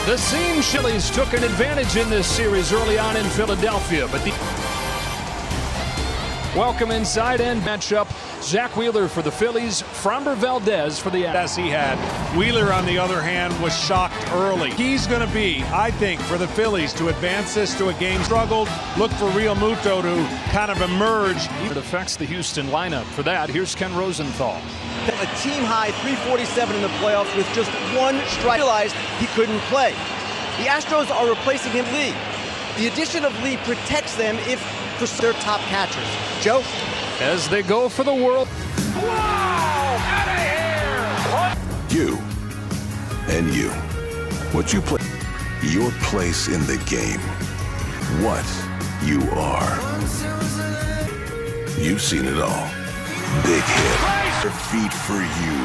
The same Phillies took an advantage in this series early on in Philadelphia, but welcome inside end matchup. Zach Wheeler for the Phillies, Framber Valdez for the Astros. As he had. Wheeler, on the other hand, was shocked early. He's going to be, I think, for the Phillies to advance this to a game. Struggled. Look for Real Muto to kind of emerge. It affects the Houston lineup. For that, here's Ken Rosenthal. A team high 347 in the playoffs with just one strike. Realized he couldn't play. The Astros are replacing him, Lee. The addition of Lee protects them if for their top catchers. Joe? As they go for the world. Wow! Out of here! You and you. What you play. Your place in the game. What you are. You've seen it all. Big hit. Your feet for you.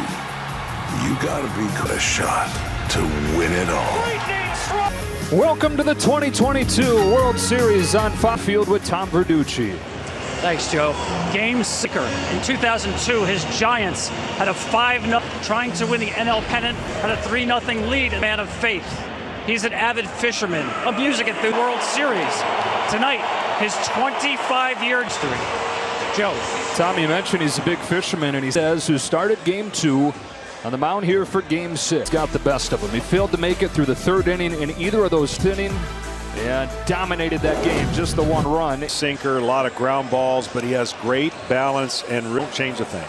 You gotta be a shot to win it all. Welcome to the 2022 World Series on Fox Field with Tom Verducci. Thanks, Joe. Game sicker. In 2002, his Giants had a 5-0 trying to win the NL pennant, had a 3-0 lead. A man of faith. He's an avid fisherman of music at the World Series. Tonight, his 25-year history. Joe. Tom, you mentioned he's a big fisherman, and he says who started game 2 on the mound here for game 6. Got the best of him. He failed to make it through the 3rd inning in either of those innings and dominated that game. Just the 1 run. Sinker, a lot of ground balls, but he has great balance and won't change a thing.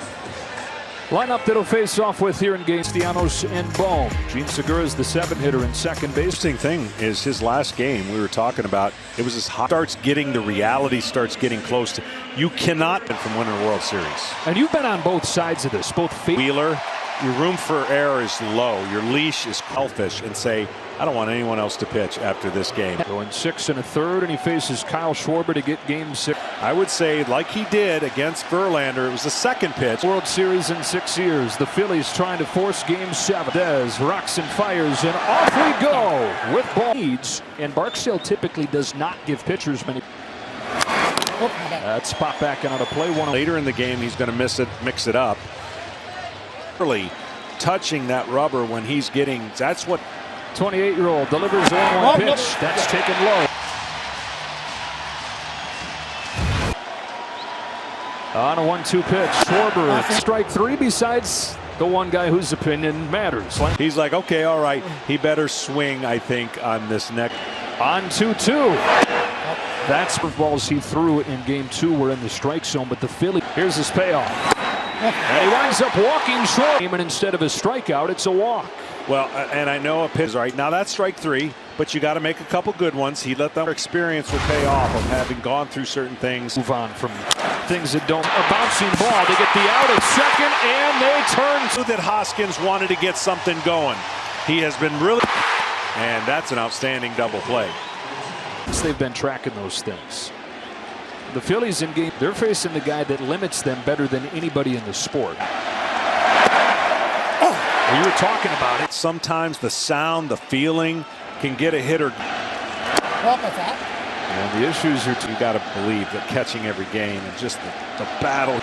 Lineup that'll face off with here in game Castellanos and Bohm. Gene Segura is the 7th hitter in second base. Interesting thing is his last game we were talking about, it was as hot. Starts getting the reality, starts getting close to. You cannot from winning a World Series. And you've been on both sides of this. Both Wheeler, your room for error is low. Your leash is selfish and say, I don't want anyone else to pitch after this game. Going 6 1/3, and he faces Kyle Schwarber to get game 6. I would say, like he did against Verlander, it was the 2nd pitch. World Series in 6 years. The Phillies trying to force game 7. Dez rocks and fires, and off we go with ball leads. And Barksdale typically does not give pitchers many. That's pop back out of play. Later in the game, he's going to mix it up. Early touching that rubber when he's getting. That's what. 28-year-old delivers a 1-1 pitch. That's taken low. On a 1-2 pitch, Schwarber strike 3. Besides the one guy whose opinion matters. He's like, okay, all right. He better swing, I think, on this next. On 2-2. That's the balls he threw in game 2 were in the strike zone, but the Phillies. Here's his payoff. And he winds up walking short. And instead of a strikeout, it's a walk. Well, and I know a pitch right now that's strike 3, but you got to make a couple good ones. He let that experience will pay off of having gone through certain things. Move on from things that don't. A bouncing ball. They get the out at second, and they turn. That Hoskins wanted to get something going. He has been really, and that's an outstanding double play. They've been tracking those things. The Phillies in game, they're facing the guy that limits them better than anybody in the sport. You were talking about it. Sometimes the sound, the feeling can get a hitter. And the issues are you got to believe that catching every game and just the battle.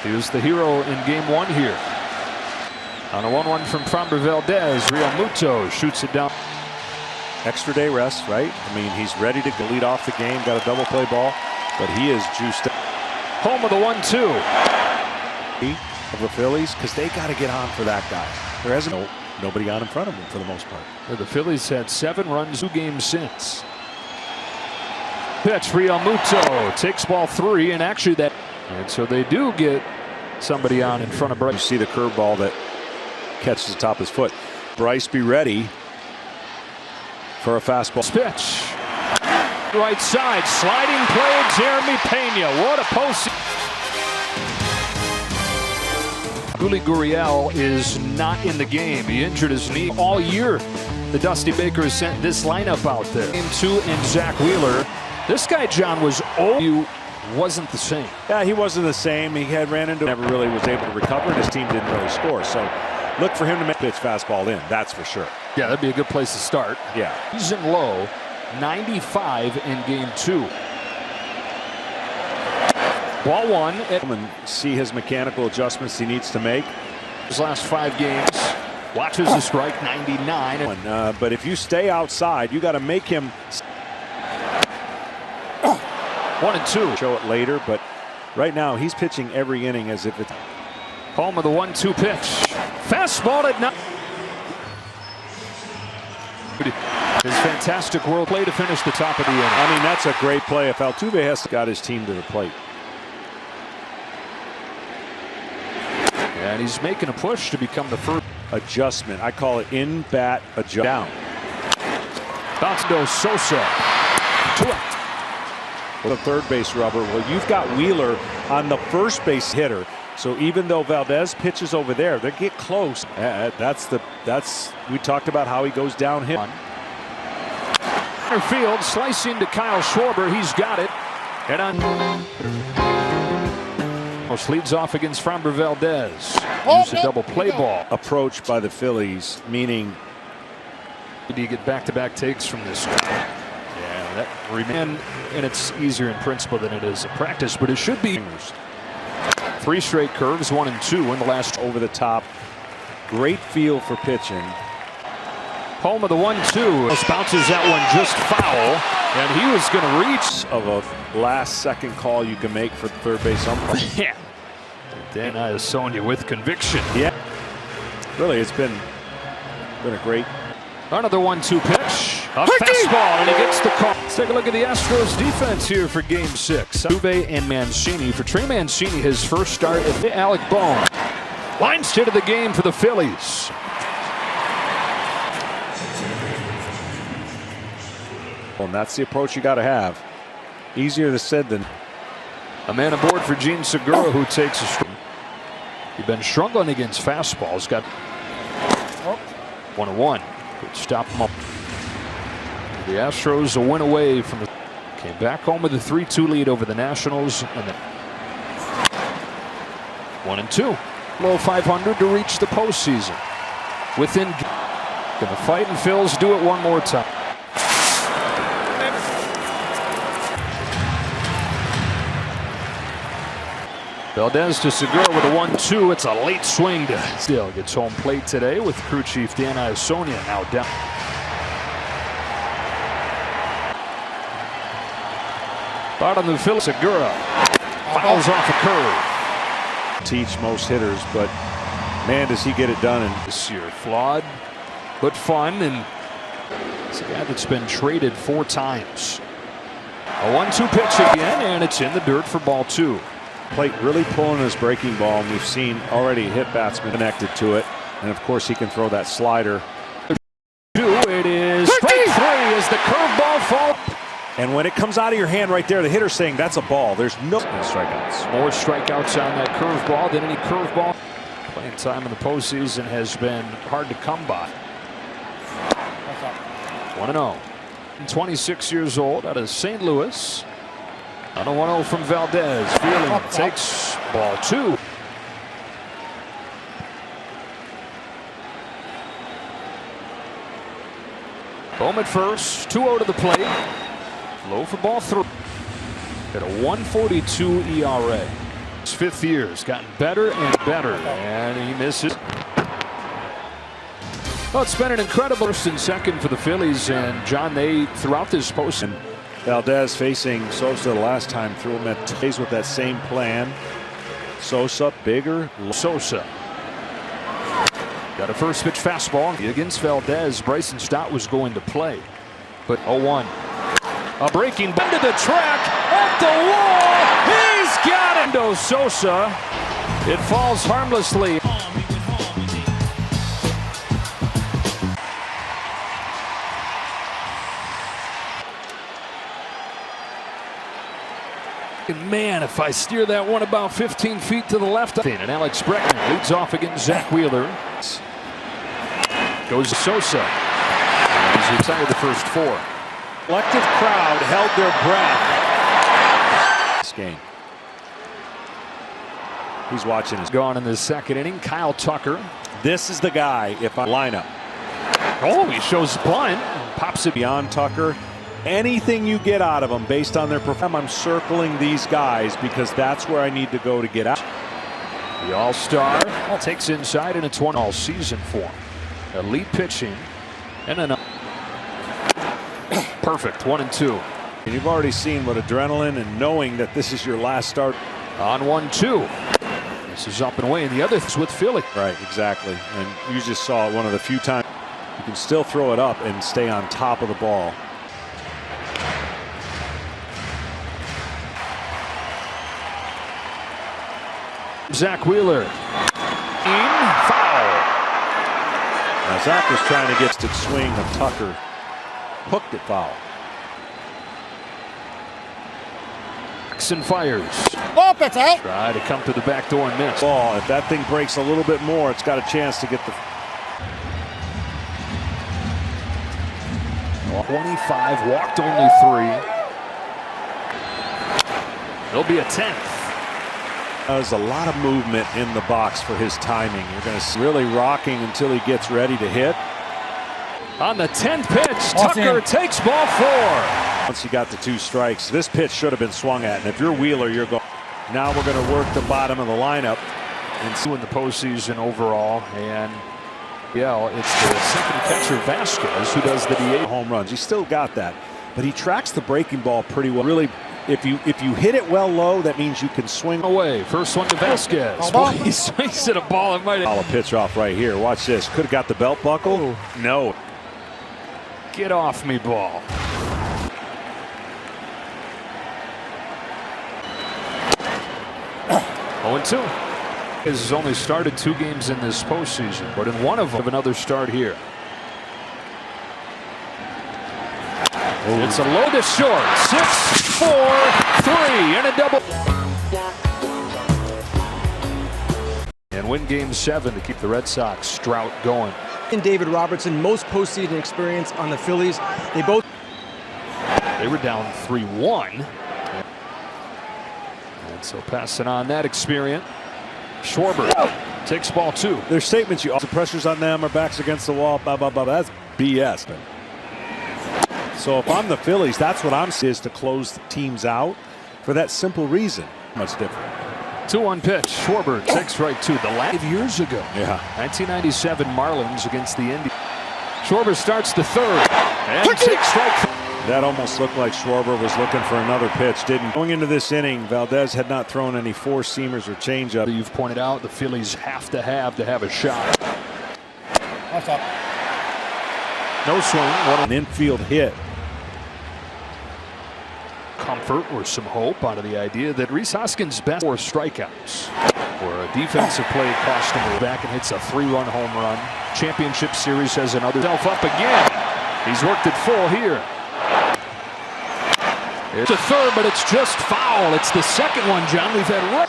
He was the hero in game 1 here. On a 1-1 from Framber Valdez, Real Muto shoots it down. Extra day rest, right? I mean, he's ready to lead off the game. Got a double play ball, but he is juiced up. Home of the 1-2. Of the Phillies, because they got to get on for that guy. There hasn't nobody on in front of him for the most part. The Phillies had 7 runs 2 games since. Pitch, Real Muto takes ball 3, and actually that. And so they do get somebody on in front of Bryce. You see the curveball that catches the top of his foot. Bryce, be ready for a fastball. Pitch. Right side, sliding play, Jeremy Pena. What a post. Yuli Gurriel is not in the game. He injured his knee all year. The Dusty Baker has sent this lineup out there. Game 2 and Zach Wheeler. This guy, John, was old. Wasn't the same. Yeah, he wasn't the same. He had ran into, never really was able to recover, and his team didn't really score. So look for him to make pitch fastball in. That's for sure. Yeah, that'd be a good place to start. Yeah. He's in low, 95 in game 2. Ball 1. And see his mechanical adjustments he needs to make. His last 5 games. Watches the strike, 99. But if you stay outside, you got to make him 1-2. show it later, but right now he's pitching every inning as if it's Home with the 1-2 pitch. Fastball at 9. His fantastic world play to finish the top of the inning. I mean, that's a great play. If Altuve has got his team to the plate. And he's making a push to become the first Adjustment. I call it in-bat adjustment. Down. Bounce to Sosa. 2 out. The third base rubber. Well, you've got Wheeler on the first base hitter. So even though Valdez pitches over there, they get close. We talked about how he goes downhill. Center field, slicing to Kyle Schwarber. He's got it. And on. Leads off against Framber Valdez. Use a double play ball. Approach by the Phillies, meaning. Do you get back-to-back takes from this guy? Yeah, that remains, and it's easier in principle than it is in practice, but it should be. 3 straight curves, 1 and 2 in the last. Over the top. Great feel for pitching. Home of the 1-2. Bounces that one just foul, and he was going to reach. Of a last-second call you can make for the third base umpire. Yeah. Dan Iasonia with conviction. Yeah. Really, it's been a great. Another 1-2 pitch. A fastball, and he gets the call. Let's take a look at the Astros defense here for Game 6. Altuve and Mancini. For Trey Mancini, his first start at Alec Bohm. Lines hit of the game for the Phillies. And that's the approach you got to have. Easier said than. A man aboard for Gene Segura, who takes a strike. He's been struggling against fastballs. Got 1-1. Could stop him up. The Astros a win away from the. Came back home with a 3-2 lead over the Nationals. And then 1-2. Low 500 to reach the postseason. Within. Gonna fight and Phils do it one more time. Valdez to Segura with a 1-2. It's a late swing to Still gets home plate today with crew chief Dan Iasonia now down. Out on the Phillies, Segura fouls off a curve. Teach most hitters, but man, does he get it done. And this year, flawed but fun, and it's a guy that's been traded 4 times. A 1-2 pitch again, and it's in the dirt for ball 2. Plate really pulling his breaking ball, and we've seen already hit batsmen connected to it, and of course he can throw that slider. It is strike 3 as the curveball falls. And when it comes out of your hand right there, the hitter's saying that's a ball. There's no strikeouts. More strikeouts on that curveball than any curveball. Playing time in the postseason has been hard to come by. 1-0. 26 years old out of St. Louis. On a 1-0 from Valdez. Fielding takes ball 2. Bohm at first. 2-0 to the plate. Low for ball 3. Got a 1.42 ERA. His 5th year has gotten better and better. And he misses. Well, it's been an incredible first and second for the Phillies. And John, they throughout this postseason. Valdez facing Sosa the last time threw him at Tays with that same plan. Sosa bigger. Sosa got a first pitch fastball against Valdez. Bryson Stott was going to play, but 0-1. A breaking ball to the track at the wall. He's got it. Sosa. It falls harmlessly. Man, if I steer that one about 15 feet to the left. And Alex Bregman leads off against Zach Wheeler. Goes to Sosa. He's retired the first 4. Collective crowd held their breath. This game. He's watching his. Gone in the second inning. Kyle Tucker. This is the guy if I line up. Oh, he shows bunt. Pops it beyond Tucker. Anything you get out of them based on their performance, I'm circling these guys because that's where I need to go to get out. The All-Star takes inside, and it's 1 all season for him. Elite pitching. And then perfect 1-2. And you've already seen what adrenaline and knowing that this is your last start. On 1-2. This is up and away, and the other is with Philly. Right, exactly. And you just saw it one of the few times you can still throw it up and stay on top of the ball. Zach Wheeler. Foul. Now Zach was trying to get to swing of Tucker. Hooked it foul. And fires. Try to come to the back door and miss. Ball. If that thing breaks a little bit more, it's got a chance to get the 25, walked only 3. There'll be a 10th. There's a lot of movement in the box for his timing. You're going to see really rocking until he gets ready to hit. On the 10th pitch, Tucker takes ball 4. Once he got the 2 strikes, this pitch should have been swung at. And if you're Wheeler, you're going. Now we're going to work the bottom of the lineup. And in the postseason overall, and yeah, it's the second catcher Vasquez who does the DH home runs. He still got that, but he tracks the breaking ball pretty well. Really, if you hit it well low, that means you can swing away. First one to Vasquez. Boy, he swings at a ball. It might have. A pitch off right here. Watch this. Could have got the belt buckle. No. Get off me, ball. Oh, 2. Has only started 2 games in this postseason, but in one of them, another start here. Oh. It's a low to short. 6-4-3 and a double. And win Game 7 to keep the Red Sox drought going. And David Robertson, most postseason experience on the Phillies. They were down 3-1. And so passing on that experience. Schwarber takes ball 2. There's statements the pressures on them, our backs against the wall, blah, blah, blah. That's BS. So if I'm the Phillies, that's what I'm saying, is to close the teams out for that simple reason. Much different. 2-1 pitch. Schwarber takes strike 2. The last 5 years ago. Yeah. 1997 Marlins against the Indians. Schwarber starts the 3rd and takes strike 3. That almost looked like Schwarber was looking for another pitch. Didn't. Going into this inning, Valdez had not thrown any 4-seamers or changeup. You've pointed out the Phillies have to have a shot. What's up? No swing. An infield hit. Comfort or some hope out of the idea that Rhys Hoskins' best 4 strikeouts, where a defensive play cost him back and hits a 3-run home run. Championship Series has another. Self up again. He's worked it full here. It's a 3rd, but it's just foul. It's the 2nd one, John. We've had right.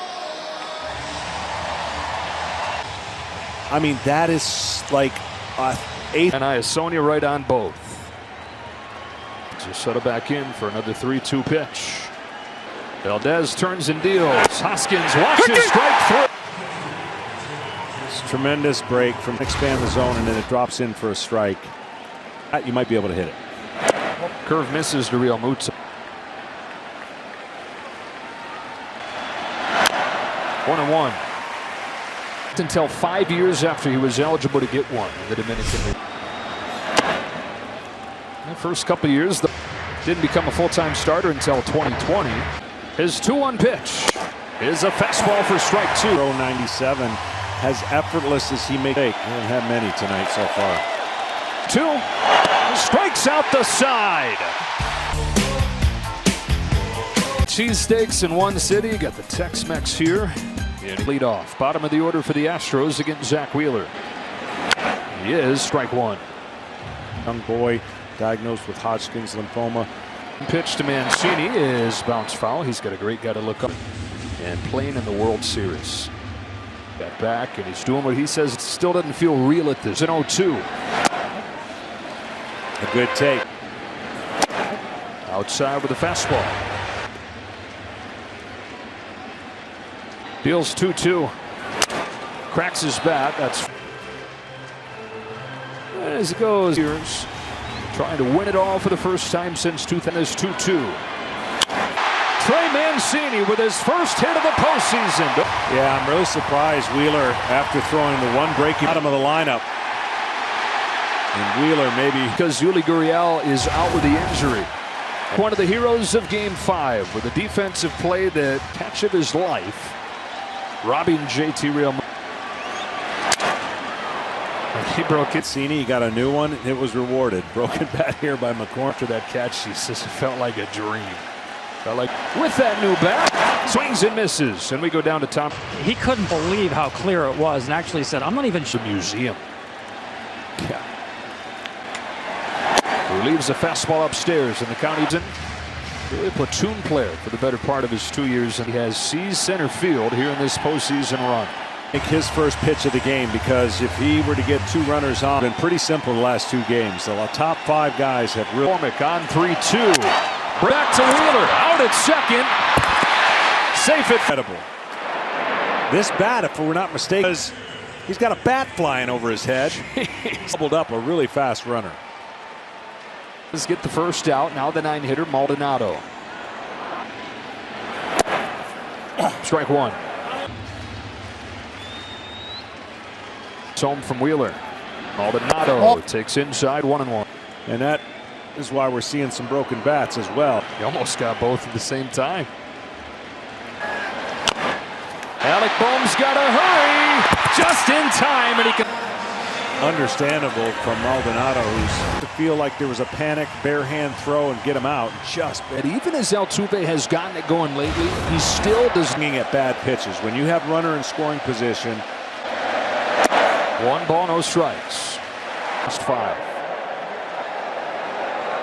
I mean, that is like 8th. And Sonia right on both. Just settle back in for another 3-2 pitch. Valdez turns and deals. Hoskins watches strike 3. It's a tremendous break from expand the zone, and then it drops in for a strike. You might be able to hit it. Curve misses to Real Muto. 1-1. Until 5 years after he was eligible to get one in the Dominican League. The first couple of years, didn't become a full-time starter until 2020. His 2-1 pitch is a fastball for strike 2. 97, as effortless as he may take. He hasn't had many tonight so far. 2 strikes out the side. Cheesesteaks in one city. Got the Tex-Mex here. And lead off. Bottom of the order for the Astros against Zach Wheeler. He is strike 1. Young boy diagnosed with Hodgkin's lymphoma. Pitch to Mancini is bounce foul. He's got a great guy to look up. And playing in the World Series. Got back and he's doing what he says. It still doesn't feel real at this. An 0-2. A good take. Outside with a fastball. Deals 2-2. Cracks his bat. That's as it goes. Years trying to win it all for the first time since 2000. This 2-2. Trey Mancini with his first hit of the postseason. Yeah, I'm really surprised Wheeler, after throwing the one breaking bottom of the lineup, And Wheeler maybe because Yuli Gurriel is out with the injury. One of the heroes of Game 5 with a defensive play, the catch of his life, robbing JT Real. He broke it. Cini got a new one. It was rewarded. Broken bat here by McCormick. After that catch, he says it felt like a dream. Felt like with that new bat, swings and misses, and we go down to Tom. He couldn't believe how clear it was, and actually said, "I'm not even The museum." Yeah. Who leaves a fastball upstairs in the county. Really a platoon player for the better part of his 2 years, and he has seized center field here in this postseason run. I think his first pitch of the game, because if he were to get 2 runners on, it's been pretty simple the last 2 games. The top 5 guys have really. McCormick on 3-2. Back to Wheeler, out at second. Safe it. Incredible. This bat, if we're not mistaken, he's got a bat flying over his head. He's doubled up a really fast runner. Let's get the first out. Now the 9-hitter, Maldonado. Strike 1. It's home from Wheeler. Maldonado takes inside 1-1. And that is why we're seeing some broken bats as well. He almost got both at the same time. Alec Bohm's got to hurry just in time, and he can. Understandable from Maldonado, who's to feel like there was a panic, bare hand throw and get him out. And even as Altuve has gotten it going lately, he still does. Swinging at bad pitches. When you have runner in scoring position. 1 ball, no strikes. Just 5.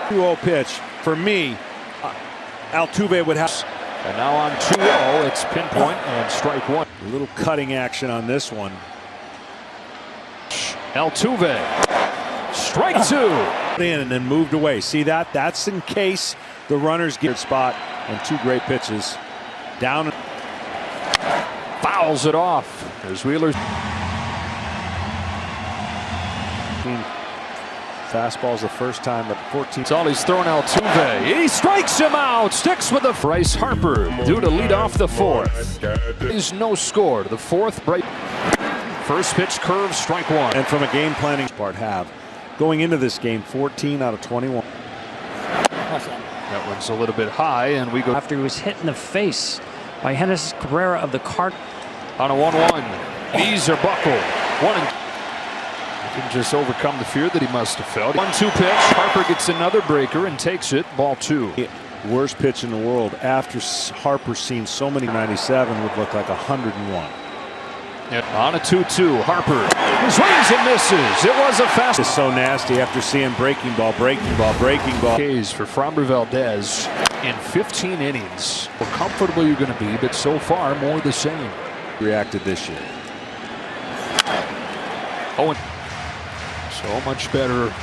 2-0 pitch. For me, Altuve would have. And now on 2-0, it's pinpoint and strike 1. A little cutting action on this one. Altuve, strike 2. In and then moved away. See that? That's in case the runners get spot, and 2 great pitches. Down. Fouls it off. There's Wheeler. Fastball's the first time at 14. That's all he's thrown. Altuve. He strikes him out. Sticks with the Bryce Harper due to lead off the 4th. Is no score. The 4th break. First pitch curve, strike 1. And from a game planning part have. Going into this game, 14 out of 21. That one's a little bit high, and we go after he was hit in the face by Hennis Cabrera of the Cardinals. On a 1-1. Knees are buckled. 1 and he can just overcome the fear that he must have felt. 1-2 pitch. Harper gets another breaker and takes it. Ball 2. Worst pitch in the world after Harper's seen so many. 97 would look like 101. On a 2-2, Harper swings and misses. It was a fast. It's so nasty after seeing breaking ball. K's for Framber Valdez in 15 innings. How comfortable you're going to be, but so far more the same. Reacted this year. Oh, and so much better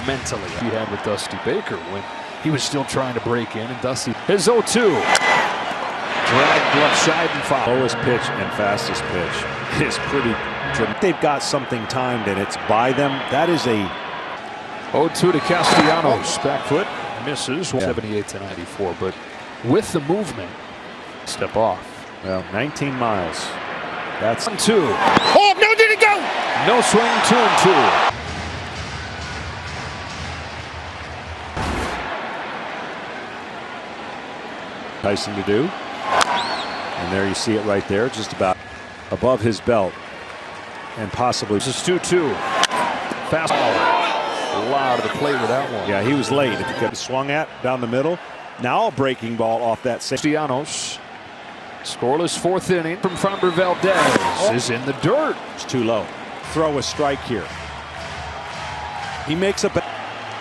mentally he had with Dusty Baker when he was still trying to break in, and Dusty his 0-2. Dragged left side and foul. Lowest pitch and fastest pitch is pretty dramatic. They've got something timed and it's by them. That is a 0-2 to Castellanos. Back foot misses. 78-94, but with the movement, step off. Well, 19 miles. That's 1-2. Oh, no, did it go? No swing, 2-2. Tyson to do. And there you see it right there, just about above his belt. And possibly. This is 2-2. Fastball. A lot of the play with that one. Yeah, he was late. If he got swung at down the middle. Now a breaking ball off that same. Castellanos. Scoreless 4th inning from Framber Valdez is in the dirt. It's too low. Throw a strike here. He makes a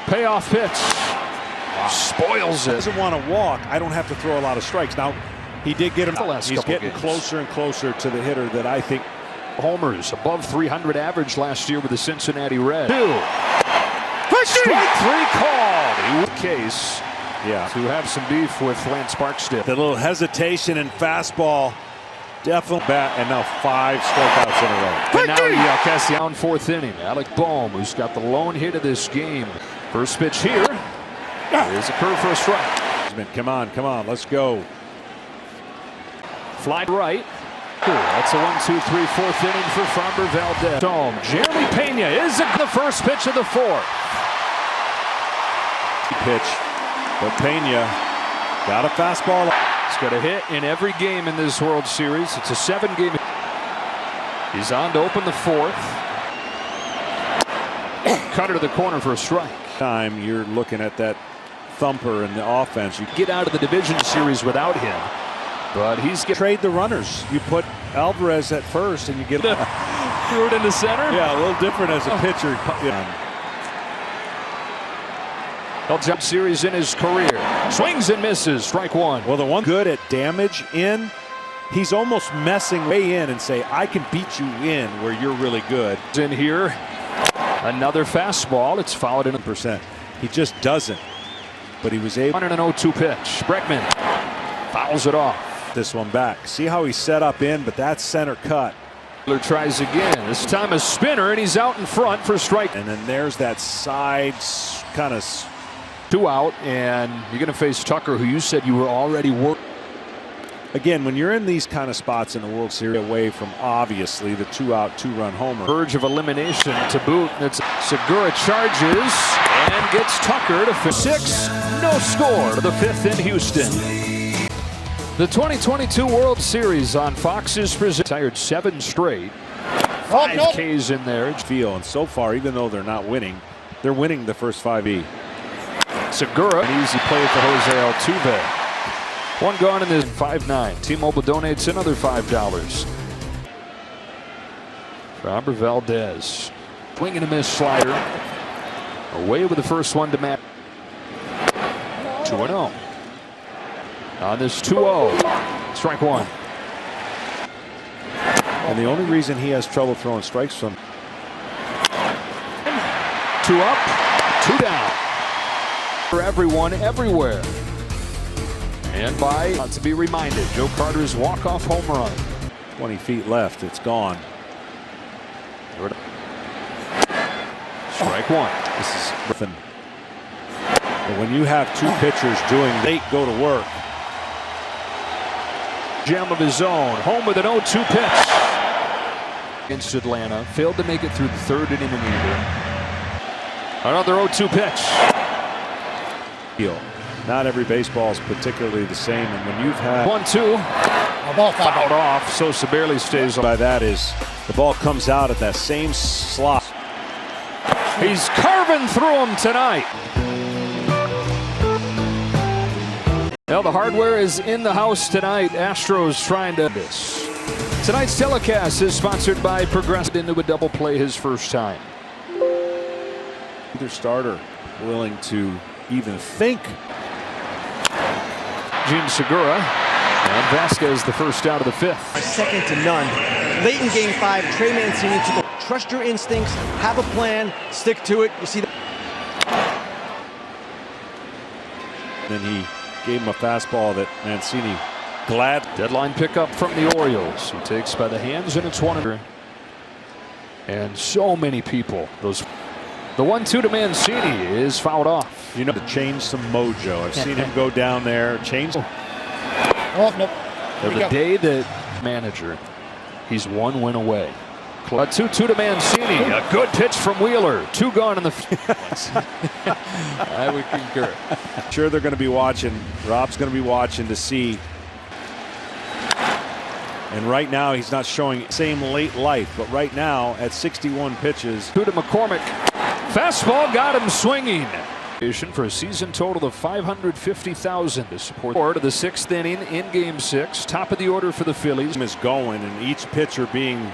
payoff pitch. Spoils it. Doesn't want to walk. I don't have to throw a lot of strikes. Now, he did get him. He's getting closer and closer to the hitter that I think. Homers above 300 average last year with the Cincinnati Reds. 2. Strike 3 called. He was case. Yeah. To have some beef with Lance Barksdale. The little hesitation and fastball. Definitely bat, and now 5 strikeouts in a row. And now Castellanos 4th inning. Alec Bohm, who's got the lone hit of this game. First pitch here. Here's a curve for a strike. Come on, let's go. Fly right. That's a 1-2-3-4th inning for Framber Valdez. Home. Jeremy Pena is the first pitch of the fourth. Pitch, but Pena got a fastball. He's got a hit in every game in this World Series. It's a 7-game. He's on to open the fourth. Cutter to the corner for a strike. Time you're looking at that thumper in the offense. You Get out of the division series without him, but he's trade the runners. You put Alvarez at first, and you get threw it in the center. Yeah, a little different as a pitcher. He'll jump series in his career. Swings and misses. Strike one. Well, the one good at damage in, he's almost messing way in and say, I can beat you in where you're really good. In here, another fastball. It's fouled in. %. He just doesn't. But he was able. 1-0-2 pitch. Breckman fouls it off. This one back. See how he's set up in, but that's center cut. Miller tries again. This time a spinner, and he's out in front for a strike. And then there's that side kind of. 2 out, and you're going to face Tucker, who you said you were already working. Again, when you're in these kind of spots in the World Series, away from obviously the 2-out, 2-run homer. Verge of elimination to boot. It's Segura charges and gets Tucker to 6. No score to the 5th in Houston. The 2022 World Series on Fox is retired 7 straight. 5 Ks in there. Feel, and so far, even though they're not winning, they're winning the first 5E. Segura, an easy play for Jose Altuve. 1 gone in this 5-9. T-Mobile donates another $5. Framber Valdez. Swing and a miss slider. Away with the first one to Matt. 2-0. On this 2-0. Strike one. And the only reason he has trouble throwing strikes from. 2 up, 2 down. For everyone, everywhere. And by, to be reminded, Joe Carter's walk-off home run. 20 feet left. It's gone. Strike one. This is Griffin. But when you have 2 pitchers doing, they go to work. Gem of his own. Home with an 0-2 pitch. Against Atlanta. Failed to make it through the 3rd inning either. Another 0-2 pitch. Not every baseball is particularly the same, and when you've had 1-2, fouled off. Sosa barely stays on. By that is the ball comes out at that same slot. He's carving through him tonight. Well, the hardware is in the house tonight. Astros trying to this. Tonight's telecast is sponsored by Progressive. Into a double play his first time. Either starter willing to even think. Gene Segura and Vasquez the first out of the 5th. Second to none. Late in game 5, Trey Mancini took a trust your instincts, have a plan, stick to it. You see that. Then he gave him a fastball that Mancini glad. Deadline pickup from the Orioles. He takes by the hands, and it's 1. And so many people. The 1-2 to Mancini is fouled off. You know, to change some mojo. I've seen him go down there, change. The day that manager, he's 1 win away. A 2-2 to Mancini. A good pitch from Wheeler. 2 gone in the. I would concur. Sure, they're going to be watching. Rob's going to be watching to see. And right now, he's not showing same late life. But right now, at 61 pitches. 2 to McCormick. Fastball got him swinging. For a season total of $550,000 to support to the 6th inning in Game 6. Top of the order for the Phillies. Is going, and each pitcher being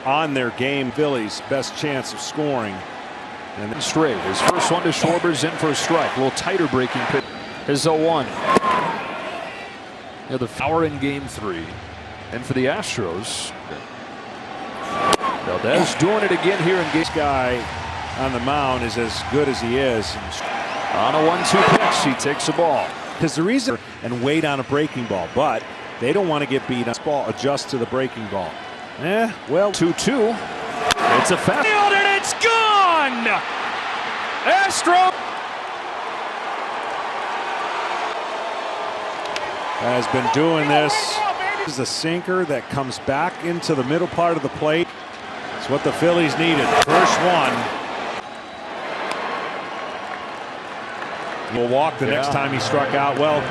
on their game. Phillies best chance of scoring. And then straight. His first one to Schwarber's in for a strike. A little tighter breaking pitch. His 0-1. The power in Game 3. And for the Astros, Valdez doing it again here in Game. This guy on the mound is as good as he is. On a 1-2 pitch, he takes the ball. Because the reason and wait on a breaking ball, but they don't want to get beat. This ball adjusts to the breaking ball. Well, 2-2. It's a fast field and it's gone. Astros has been doing this This is a sinker that comes back into the middle part of the plate. It's what the Phillies needed. First one. He'll walk the next time he struck out. Well,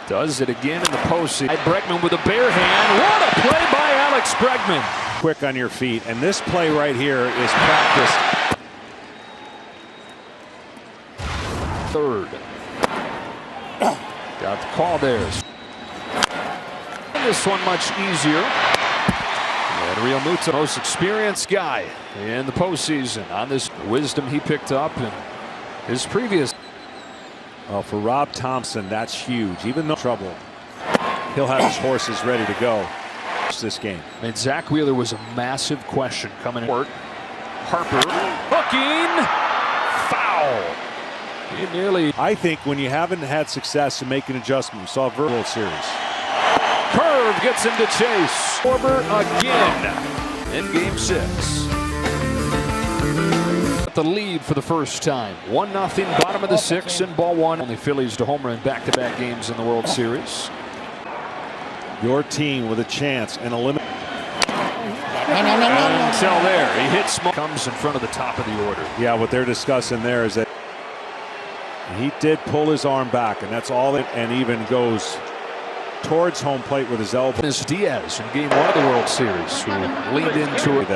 does it again in the postseason. Bregman with a bare hand. What a play by Alex Bregman. Quick on your feet, and this play right here is practiced. Third. Got the call there. This one much easier. And Real Muto, most experienced guy in the postseason on this wisdom he picked up in his previous. Well, for Rob Thompson, that's huge. Even though trouble, he'll have his horses ready to go this game. And Zach Wheeler was a massive question coming in. Harper hooking, foul. He nearly. I think when you haven't had success in making adjustments, saw World Series. Curve gets him to chase. Schwarber again in Game 6. The lead for the first time. 1-0, bottom of the 6th, and ball 1. Only Phillies to home run back-to-back games in the World Series. Your team with a chance and a limit. Until there, he hits. Comes in front of the top of the order. Yeah, what they're discussing there is that he did pull his arm back, and that's all it. And even goes towards home plate with his elbow. Is Diaz in Game 1 of the World Series, who leaned into it.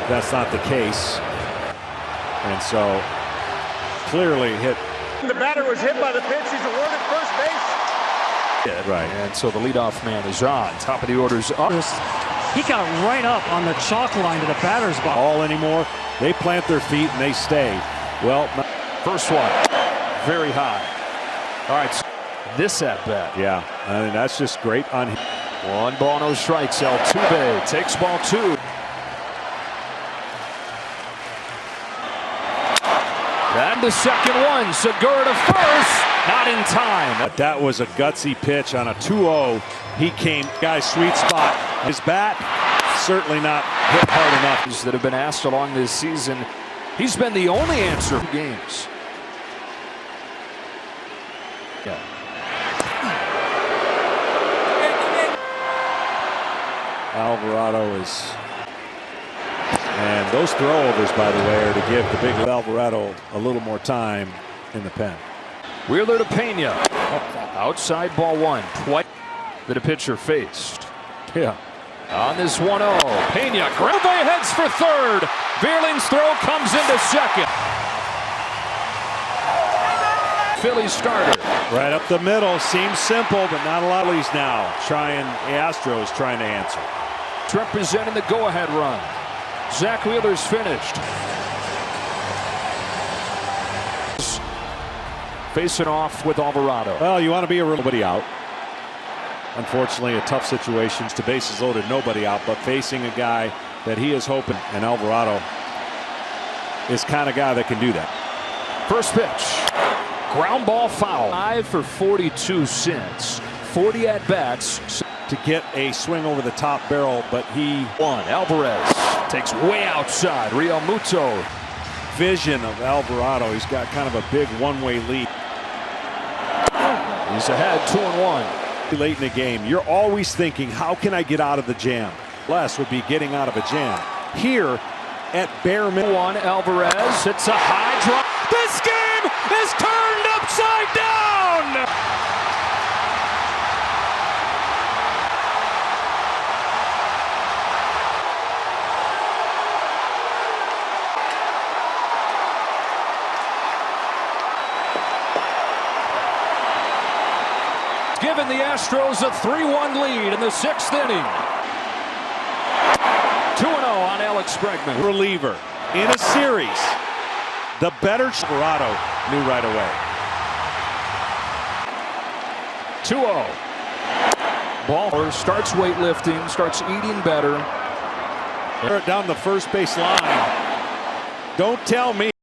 That's not the case, and so clearly hit. The batter was hit by the pitch. He's awarded first base. Right. And so the leadoff man is on. Top of the order's up. He got right up on the chalk line to the batter's box. All anymore. They plant their feet and they stay. Well, first one, very high. All right, so this at bat. Yeah, I mean, that's just great on him. 1 ball, no strikes. Altuve takes ball 2. And the second one, Segura to first, not in time. But that was a gutsy pitch on a 2-0. He came, guy's sweet spot. His bat certainly not hit hard enough. That have been asked along this season. He's been the only answer in games. Yeah. Alvarado is. And those throwovers, by the way, are to give the big Alvarado a little more time in the pen. Wheeler to Pena. Outside ball 1. Twice that a pitcher faced. Yeah. On this 1-0. Pena. Grave heads for third. Vierling's throw comes into second. Phillies starter. Right up the middle. Seems simple, but not a lot of these now. The Astros trying to answer. Representing the go-ahead run. Zach Wheeler's finished. Facing off with Alvarado. Well, you want to be a nobody out. Unfortunately, a tough situation to bases loaded, nobody out, but facing a guy that he is hoping, and Alvarado is kind of guy that can do that. First pitch. Ground ball foul. 5 for 42 since. 40 at bats. To get a swing over the top barrel, but he won. Alvarez takes way outside. Real Muto. Vision of Alvarado. He's got kind of a big one-way lead. He's ahead 2-1. Late in the game, you're always thinking, how can I get out of the jam? Less would be getting out of a jam. Here at bare minimum. Alvarez hits a high drive. This game is turned upside down. Giving the Astros a 3-1 lead in the 6th inning. 2-0 on Alex Bregman. Reliever in a series. The better Alvarado knew right away. 2-0. Baller starts weightlifting, starts eating better. Down the first base line. Don't tell me.